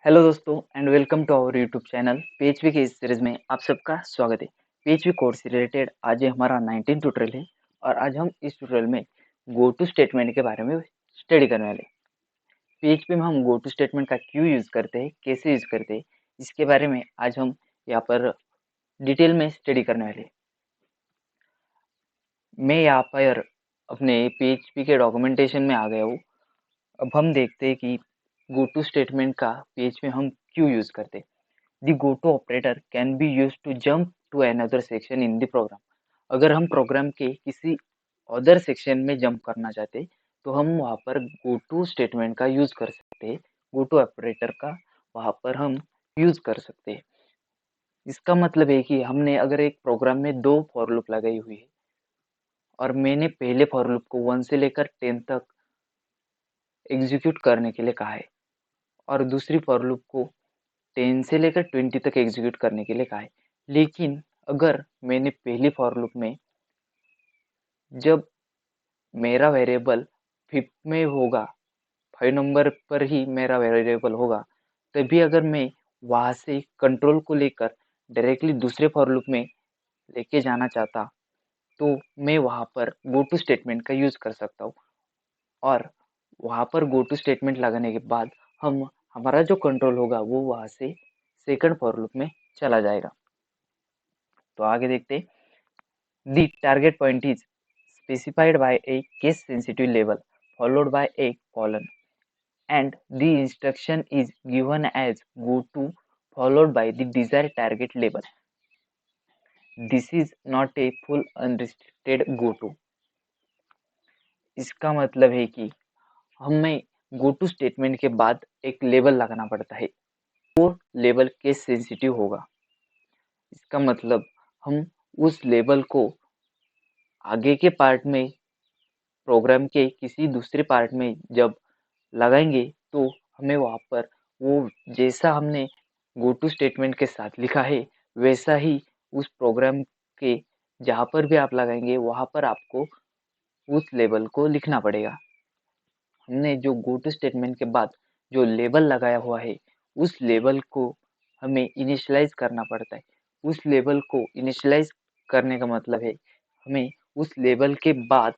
Hello दोस्तों and welcome to our YouTube channel PHP के इस सीरीज में आप सबका स्वागत है। पीएचपी कोर्स से रिलेटेड आज ये हमारा 19 ट्यूटोरियल है और आज हम इस ट्यूटोरियल में गो टू स्टेटमेंट के बारे में स्टडी करने वाले हैं। पीएचपी में हम गो टू स्टेटमेंट का क्यों यूज़ करते हैं, कैसे यूज़ करते हैं, इसके बारे में आज हम यहाँ पर डिटेल में स्टडी करने वाले हैं। मैं यहाँ पर अपने पीएचपी के डॉक्यूमेंटेशन में आ गया हूँ। अब हम देखते हैं कि गो टू स्टेटमेंट का पीएचपी में हम क्यों यूज़ करते हैं। The goto operator can be used to jump to another section in the program. अगर हम प्रोग्राम के किसी अदर सेक्शन में जंप करना चाहते तो हम वहाँ पर गोटो स्टेटमेंट का यूज़ कर सकते हैं। गोटो ऑपरेटर का वहाँ पर हम यूज़ कर सकते हैं। इसका मतलब है कि हमने अगर एक प्रोग्राम में दो फॉर लूप लगाई हुई है और मैंने पहले फॉर लूप को 1 से लेकर 10 तक एग्जीक्यूट करने के लिए कहा है और दूसरी फॉर लूप को 10 से लेकर 20 तक एग्जीक्यूट करने के लिए कहा है। लेकिन अगर मैंने पहली फॉर लूप में जब मेरा वेरिएबल 5 में होगा, 5 नंबर पर ही मेरा वेरिएबल होगा, तभी अगर मैं वहाँ से कंट्रोल को लेकर डायरेक्टली दूसरे फॉर लूप में लेके जाना चाहता, तो मैं वहाँ पर गो टू स्टेटमेंट का यूज़ कर सकता हूँ और वहाँ पर गो टू स्टेटमेंट लगाने के बाद हमारा जो कंट्रोल होगा वो वहाँ से सेकंड फॉर लूप में चला जाएगा। तो आगे देखते हैं। The target point is specified by a case sensitive label followed by a colon and the instruction is given as goto followed by the desired target label. This is not a full unrestricted goto. इसका मतलब है कि हमें गोटो statement के बाद एक label लगाना पड़ता है। वो लेबल केस सेंसिटिव होगा। इसका मतलब हम उस लेबल को आगे के पार्ट में प्रोग्राम के किसी दूसरे पार्ट में जब लगाएंगे तो हमें वहाँ पर वो जैसा हमने गो टू स्टेटमेंट के साथ लिखा है वैसा ही उस प्रोग्राम के जहाँ पर भी आप लगाएंगे वहाँ पर आपको उस लेबल को लिखना पड़ेगा। हमने जो गो टू स्टेटमेंट के बाद जो लेबल लगाया हुआ है उस लेबल को हमें इनिशियलाइज करना पड़ता है। उस लेबल को इनिशियलाइज करने का मतलब है हमें उस लेबल के बाद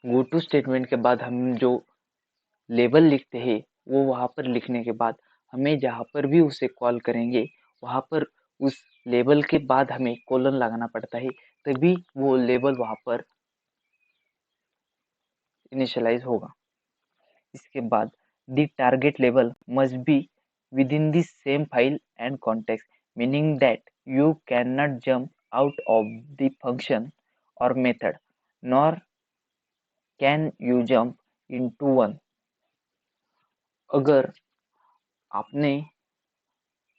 गो टू स्टेटमेंट के बाद हम जो लेबल लिखते हैं वो वहाँ पर लिखने के बाद हमें जहाँ पर भी उसे कॉल करेंगे वहाँ पर उस लेबल के बाद हमें कोलन लगाना पड़ता है, तभी वो लेबल वहाँ पर इनिशियलाइज होगा। इसके बाद the target label must be within the same file and context, meaning that you can not jump out of the function और method nor can you jump into one. अगर आपने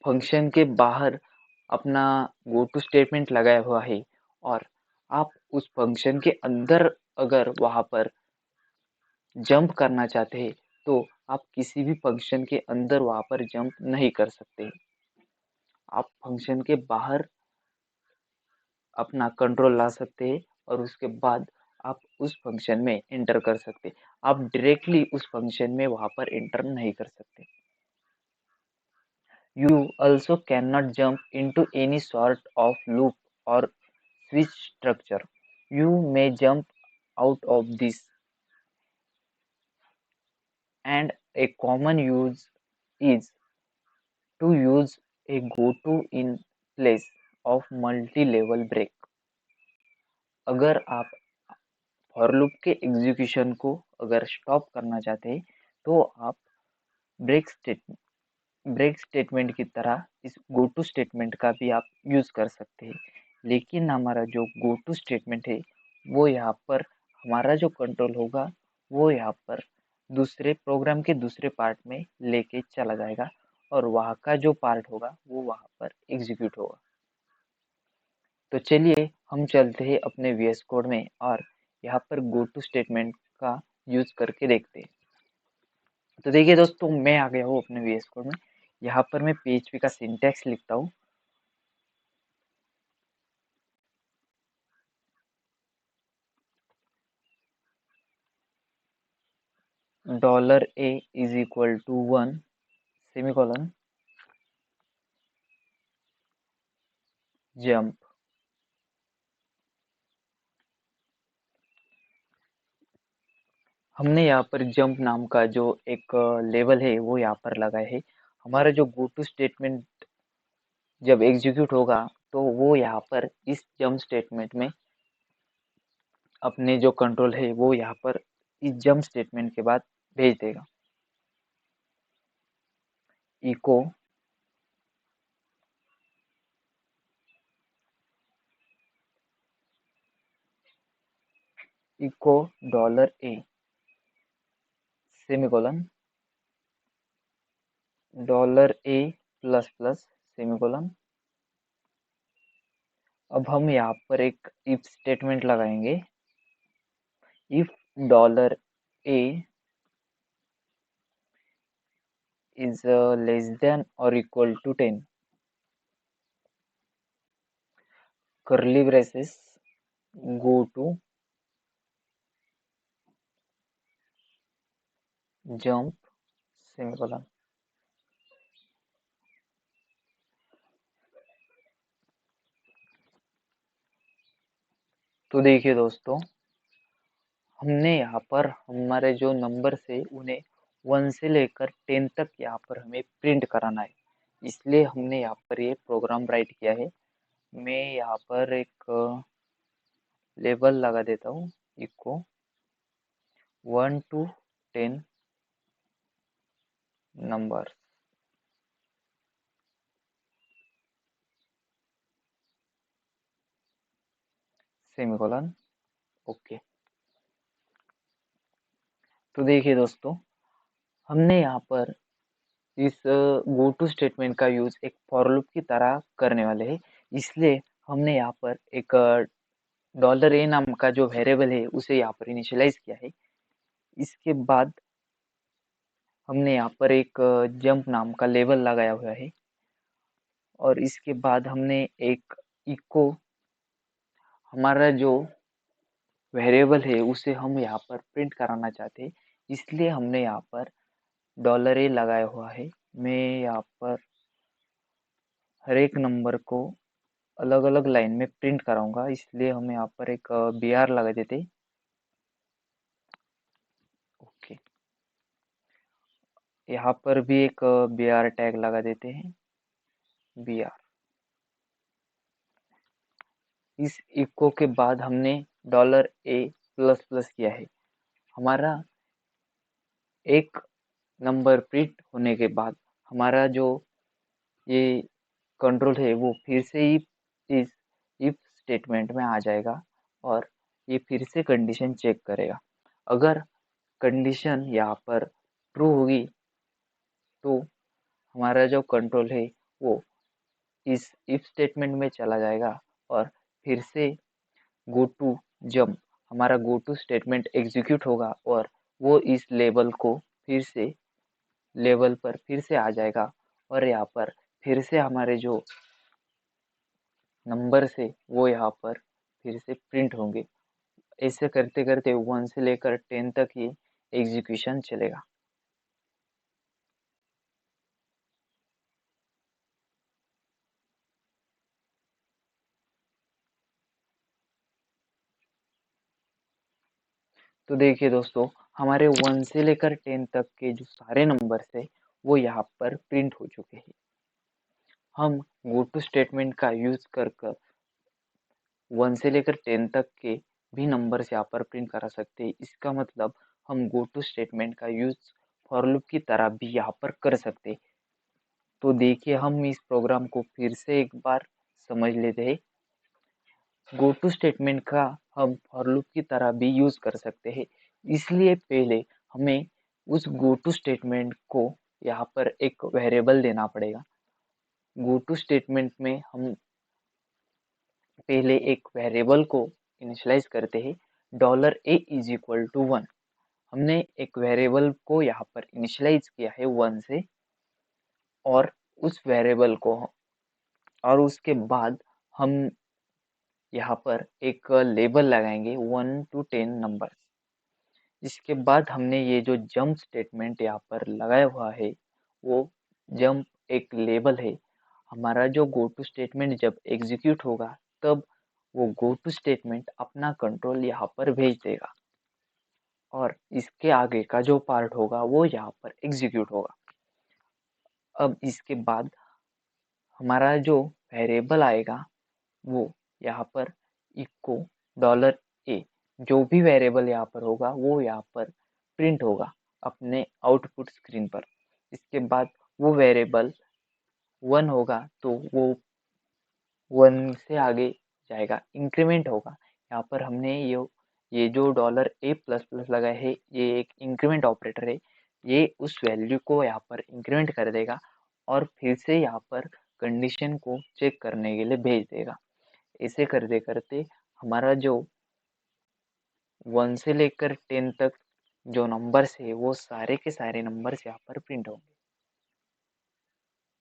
function के बाहर अपना गो to statement लगाया हुआ है और आप उस फंक्शन के अंदर अगर वहाँ पर जंप करना चाहते हैं तो आप किसी भी फंक्शन के अंदर वहाँ पर जंप नहीं कर सकते। आप फंक्शन के बाहर अपना कंट्रोल ला सकते हैं और उसके बाद आप उस फंक्शन में एंटर कर सकते। आप डायरेक्टली उस फंक्शन में वहाँ पर एंटर नहीं कर सकते। You also cannot jump into any sort of loop or switch structure. You may jump out of this, and a common use is to use a goto in place of multi-level break. अगर आप for loop के execution को अगर stop करना चाहते हैं तो आप ब्रेक स्टेटमेंट ब्रेक स्टेटमेंट की तरह इस गो टू स्टेटमेंट का भी आप यूज़ कर सकते हैं। लेकिन हमारा जो गो टू स्टेटमेंट है वो यहाँ पर हमारा जो कंट्रोल होगा वो यहाँ पर दूसरे प्रोग्राम के दूसरे पार्ट में लेके चला जाएगा और वहाँ का जो पार्ट होगा वो वहाँ पर एग्जीक्यूट होगा। तो चलिए हम चलते हैं अपने वीएस कोड में और यहाँ पर गो टू स्टेटमेंट का यूज़ करके देखते हैं। तो देखिए दोस्तों, मैं आ गया हूँ अपने वीएस कोड में। यहाँ पर मैं पीएचपी का सिंटैक्स लिखता हूँ। $a is equal to 1 semicolon jump. हमने यहाँ पर जंप नाम का जो एक लेवल है वो यहाँ पर लगाया है। हमारा जो गो टू स्टेटमेंट जब एग्जीक्यूट होगा तो वो यहाँ पर इस जंप स्टेटमेंट में अपने जो कंट्रोल है वो यहाँ पर इस जंप स्टेटमेंट के बाद भेज देगा। Echo echo $a semicolon $a plus plus semicolon. अब हम यहाँ पर एक इफ स्टेटमेंट लगाएंगे। If $a is less than or equal to 10 curly braces go to jump semicolon. तो देखिए दोस्तों, हमने यहाँ पर हमारे जो नंबर है उन्हें 1 से लेकर 10 तक यहाँ पर हमें प्रिंट कराना है, इसलिए हमने यहाँ पर ये प्रोग्राम राइट किया है। मैं यहाँ पर एक लेबल लगा देता हूँ, echo 1 to 10 number semicolon. Okay. तो देखिए दोस्तों, हमने यहाँ पर इस गो टू स्टेटमेंट का यूज एक फॉर लूप की तरह करने वाले हैं, इसलिए हमने यहाँ पर एक $a नाम का जो वेरिएबल है उसे यहाँ पर इनिशियलाइज किया है। इसके बाद हमने यहाँ पर एक जंप नाम का लेबल लगाया हुआ है और इसके बाद हमने एक इको हमारा जो वेरिएबल है उसे हम यहाँ पर प्रिंट कराना चाहते हैं, इसलिए हमने यहाँ पर $a लगाया हुआ है। मैं यहाँ पर हर एक नंबर को अलग अलग लाइन में प्रिंट कराऊंगा, इसलिए हम यहाँ पर एक BR लगा देते। ओके, यहाँ पर भी एक BR टैग लगा देते हैं, BR। इस इको के बाद हमने $a प्लस प्लस किया है। हमारा एक नंबर प्रिंट होने के बाद हमारा जो ये कंट्रोल है वो फिर से ही इस इफ स्टेटमेंट में आ जाएगा और ये फिर से कंडीशन चेक करेगा। अगर कंडीशन यहाँ पर ट्रू होगी तो हमारा जो कंट्रोल है वो इस इफ स्टेटमेंट में चला जाएगा और फिर से गो टू जंप हमारा गो टू स्टेटमेंट एग्जीक्यूट होगा और वो इस लेबल को फिर से लेवल पर फिर से आ जाएगा और यहाँ पर फिर से हमारे जो नंबर से वो यहाँ पर फिर से प्रिंट होंगे। ऐसे करते करते 1 से लेकर 10 तक ये एग्जीक्यूशन चलेगा। तो देखिए दोस्तों, हमारे 1 से लेकर 10 तक के जो सारे नंबर्स है वो यहाँ पर प्रिंट हो चुके हैं। हम गो टू स्टेटमेंट का यूज कर 1 से लेकर 10 तक के भी नंबर्स यहाँ पर प्रिंट करा सकते हैं। इसका मतलब हम गो टू स्टेटमेंट का यूज फॉर लूप की तरह भी यहाँ पर कर सकते हैं। तो देखिए, हम इस प्रोग्राम को फिर से एक बार समझ लेते हैं। गो टू स्टेटमेंट का हम फॉर लूप की तरह भी यूज कर सकते हैं, इसलिए पहले हमें उस गो टू स्टेटमेंट को यहाँ पर एक वेरिएबल देना पड़ेगा। गो टू स्टेटमेंट में हम पहले एक वेरिएबल को इनिशियलाइज करते हैं। $a is equal to 1। हमने एक वेरिएबल को यहाँ पर इनिशियलाइज किया है 1 से और उस वेरिएबल को और उसके बाद हम यहाँ पर एक लेबल लगाएंगे 1 to 10 नंबर। इसके बाद हमने ये जो जंप स्टेटमेंट यहाँ पर लगाया हुआ है, वो जंप एक लेबल है। हमारा जो गो टू स्टेटमेंट जब एग्जीक्यूट होगा तब वो गो टू स्टेटमेंट अपना कंट्रोल यहाँ पर भेज देगा और इसके आगे का जो पार्ट होगा वो यहाँ पर एग्जीक्यूट होगा। अब इसके बाद हमारा जो वेरिएबल आएगा वो यहाँ पर इको $a, जो भी वेरिएबल यहाँ पर होगा वो यहाँ पर प्रिंट होगा अपने आउटपुट स्क्रीन पर। इसके बाद वो वेरिएबल 1 होगा तो वो 1 से आगे जाएगा, इंक्रीमेंट होगा। यहाँ पर हमने ये जो $a प्लस प्लस लगा है, ये एक इंक्रीमेंट ऑपरेटर है। ये उस वैल्यू को यहाँ पर इंक्रीमेंट कर देगा और फिर से यहाँ पर कंडीशन को चेक करने के लिए भेज देगा। ऐसे करते करते हमारा जो 1 से लेकर 10 तक जो नंबर्स है वो सारे के सारे नंबर्स यहाँ पर प्रिंट होंगे।